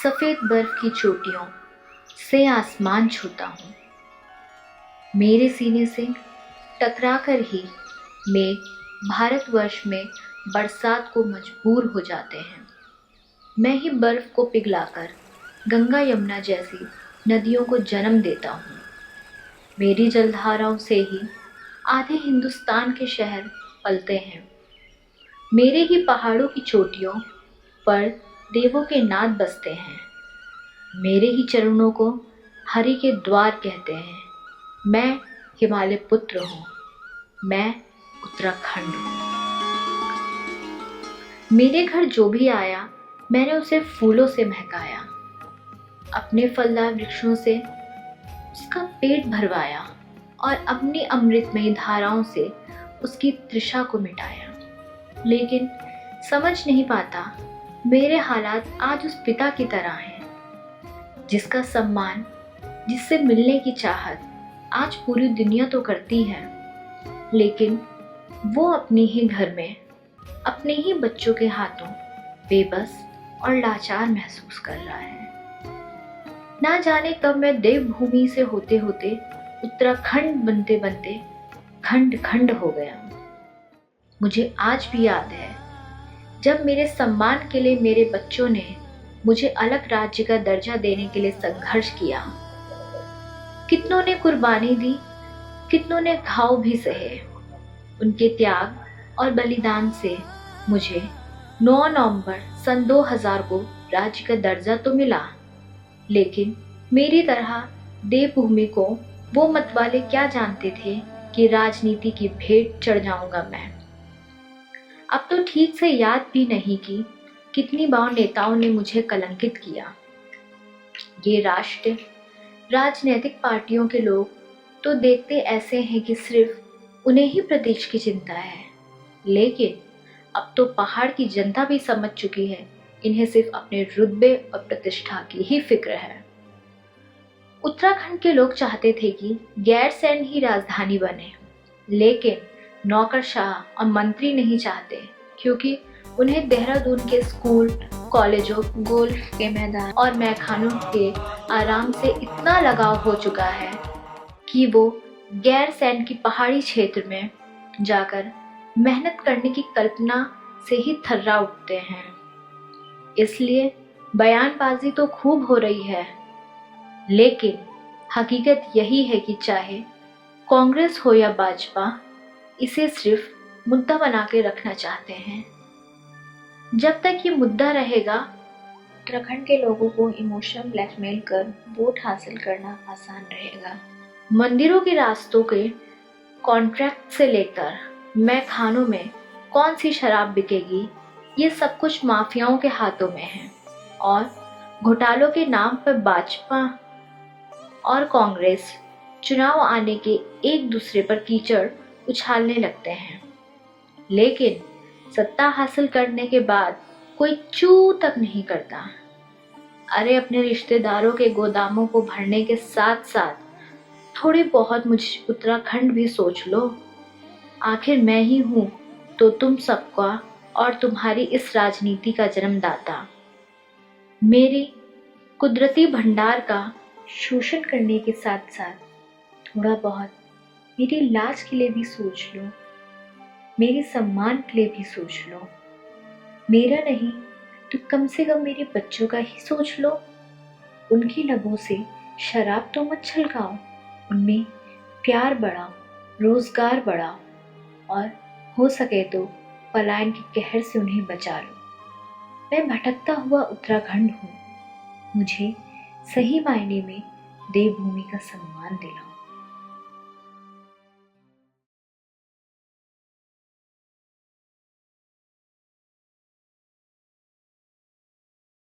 सफ़ेद बर्फ की चोटियों से आसमान छूता हूँ। मेरे सीने से टकराकर ही मेघ भारतवर्ष में बरसात को मजबूर हो जाते हैं। मैं ही बर्फ को पिघलाकर गंगा यमुना जैसी नदियों को जन्म देता हूँ। मेरी जलधाराओं से ही आधे हिंदुस्तान के शहर पलते हैं। मेरे ही पहाड़ों की चोटियों पर देवों के नाद बसते हैं। मेरे ही चरणों को हरि के द्वार कहते हैं। मैं हिमालय पुत्र हूँ, मैं उत्तराखंड हूँ। मेरे घर जो भी आया मैंने उसे फूलों से महकाया, अपने फलदार वृक्षों से उसका पेट भरवाया और अपनी अमृतमयी धाराओं से उसकी तृषा को मिटाया। लेकिन समझ नहीं पाता मेरे हालात आज उस पिता की तरह हैं, जिसका सम्मान, जिससे मिलने की चाहत आज पूरी दुनिया तो करती है, लेकिन वो अपने ही घर में अपने ही बच्चों के हाथों बेबस और लाचार महसूस कर रहा है। ना जाने कब मैं देवभूमि से होते होते उत्तराखंड बनते बनते खंड खंड हो गया। मुझे आज भी याद है जब मेरे सम्मान के लिए मेरे बच्चों ने मुझे अलग राज्य का दर्जा देने के लिए संघर्ष किया। कितनों ने कुर्बानी दी, कितनों ने घाव भी सहे। उनके त्याग और बलिदान से मुझे 9 नवंबर सन 2000 को राज्य का दर्जा तो मिला, लेकिन मेरी तरह देवभूमि को वो मतवाले क्या जानते थे कि राजनीति की भेंट चढ़ जाऊंगा मैं। अब तो ठीक से याद भी नहीं कि कितनी बार नेताओं ने मुझे कलंकित किया। ये राष्ट्रीय राजनीतिक पार्टियों के लोग तो देखते ऐसे हैं कि सिर्फ उन्हें ही प्रदेश की चिंता है, लेकिन अब तो पहाड़ की जनता भी समझ चुकी है इन्हें सिर्फ अपने रुतबे और प्रतिष्ठा की ही फिक्र है। उत्तराखंड के लोग चाहते थे कि गैरसैंण ही राजधानी बने, लेकिन नौकरशाह और मंत्री नहीं चाहते, क्योंकि उन्हें देहरादून के स्कूल, कॉलेजों, गोल्फ के मैदान और मैखानों के आराम से इतना लगाव हो चुका है कि वो गैरसैंण की पहाड़ी क्षेत्र में जाकर मेहनत करने की कल्पना से ही थर्रा उठते हैं। इसलिए बयानबाजी तो खूब हो रही है, लेकिन हकीकत यही है कि चाहे कांग्रेस हो या भाजपा, इसे सिर्फ मुद्दा बना के रखना चाहते हैं। जब तक ये मुद्दा रहेगा, उत्तराखंड के लोगों को इमोशनल ब्लैकमेल कर वोट हासिल करना आसान रहेगा। मंदिरों के रास्तों के कॉन्ट्रैक्ट से लेकर मैखानों में कौन सी शराब बिकेगी, ये सब कुछ माफियाओं के हाथों में है और घोटालों के नाम पर भाजपा और कांग्रेस चुनाव आने के एक दूसरे पर कीचड़ उछालने लगते हैं, लेकिन सत्ता हासिल करने के बाद कोई चू तक नहीं करता। अरे अपने रिश्तेदारों के गोदामों को भरने के साथ साथ थोड़ी बहुत मुझ उत्तराखंड भी सोच लो। आखिर मैं ही हूँ तो तुम सबका और तुम्हारी इस राजनीति का जन्मदाता। मेरे कुदरती भंडार का शोषण करने के साथ साथ थोड़ा बहुत मेरी लाज के लिए भी सोच लो, मेरे सम्मान के लिए भी सोच लो। मेरा नहीं तो कम से कम मेरे बच्चों का ही सोच लो। उनकी लबों से शराब तो मत छलकाओ, उनमें प्यार बढ़ाओ, रोजगार बढ़ाओ और हो सके तो पलायन के कहर से उन्हें बचा लो। मैं भटकता हुआ उत्तराखंड हूँ, मुझे सही मायने में देवभूमि का सम्मान दिलाओ।